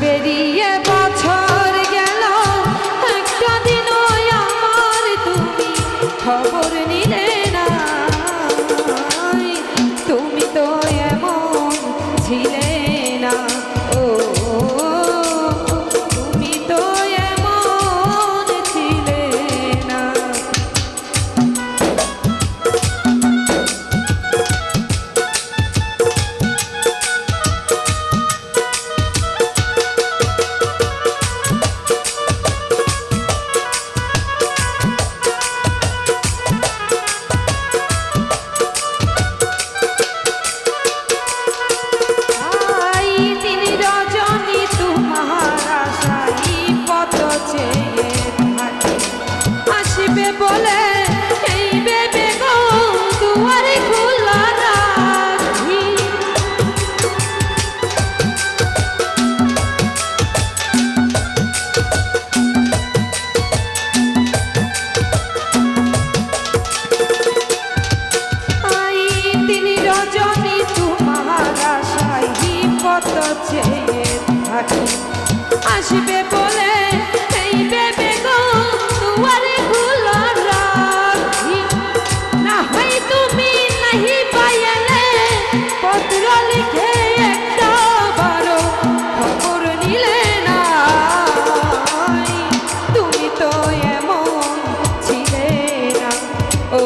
পেরিয়ে বছর গেল, একটা দিনও আমার তুমি খবর নিলে না। তুমি তো এমন ছিলে না, ও তুমি তো এমন ছিলে না। বলে এই বেবে গো দুয়ারে খোলা রাখি। তিনি রজনী তোমার আশায় পথ চেয়ে থাকি, আসবে বলে এই বেবে গো দুয়ারে খোলা রাখি। না হয় তুমি নাহি পাইলে পত্র লিখে একটা বারো খবর নিলে না। তুমি তো এমন ছিলে না, ও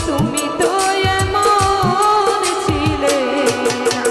তুমি তো এমন ছিলে না।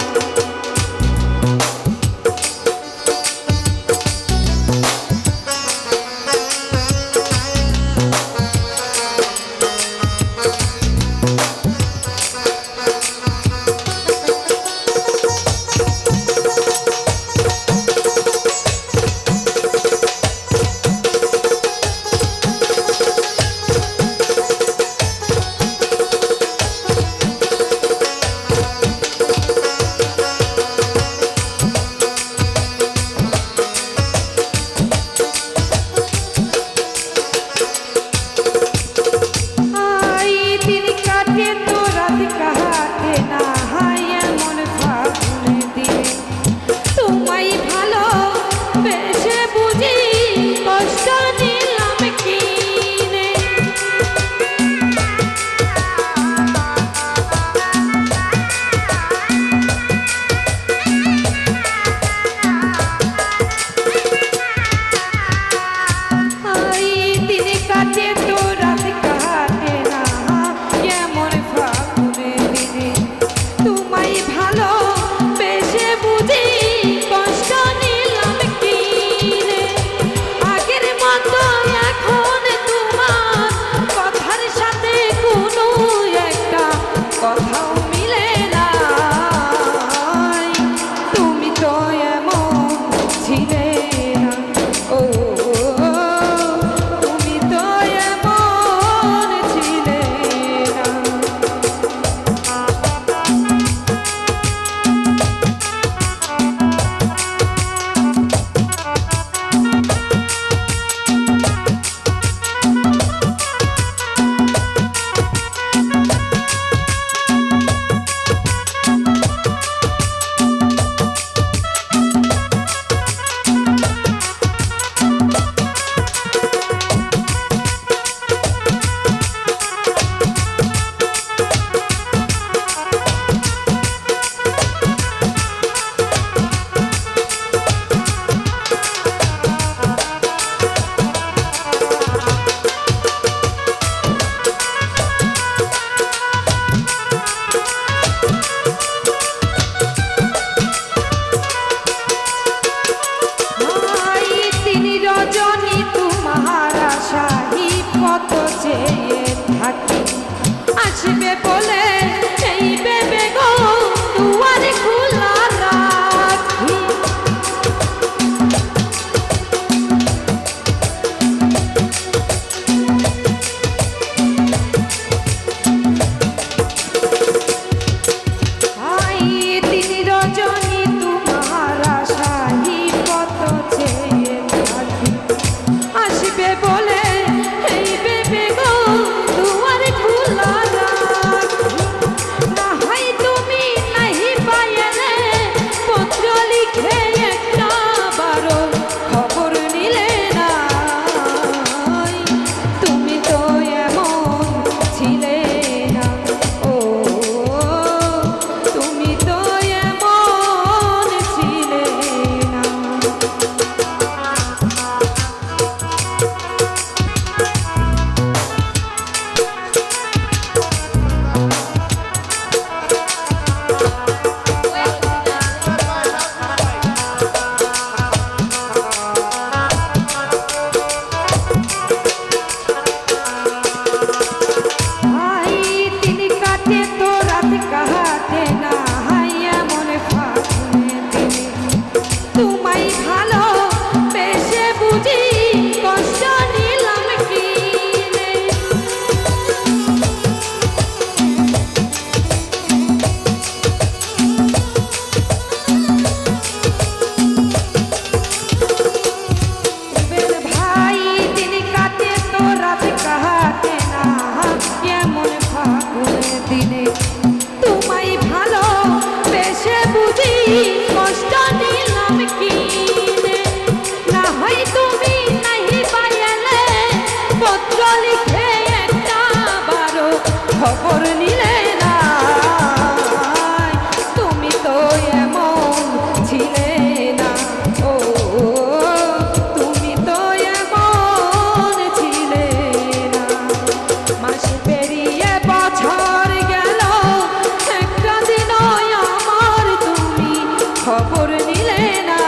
খবর নিলে না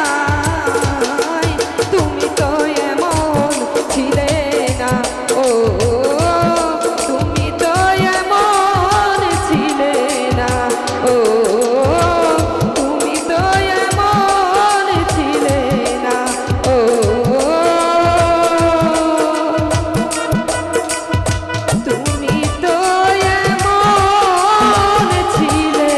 তুমি তো এমন ছিলে না ও তুমি তো এমন ছিলে না ও তুমি তো এমন ছিলে না ও তুমি তো এমন ছিলে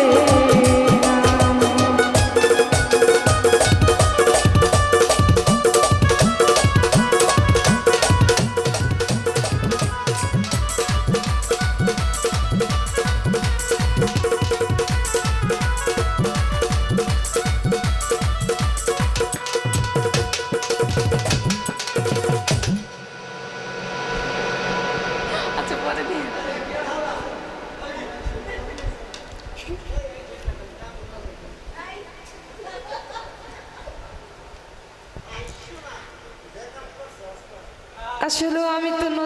আচ্ছা পরে দিন আসলে আমি তো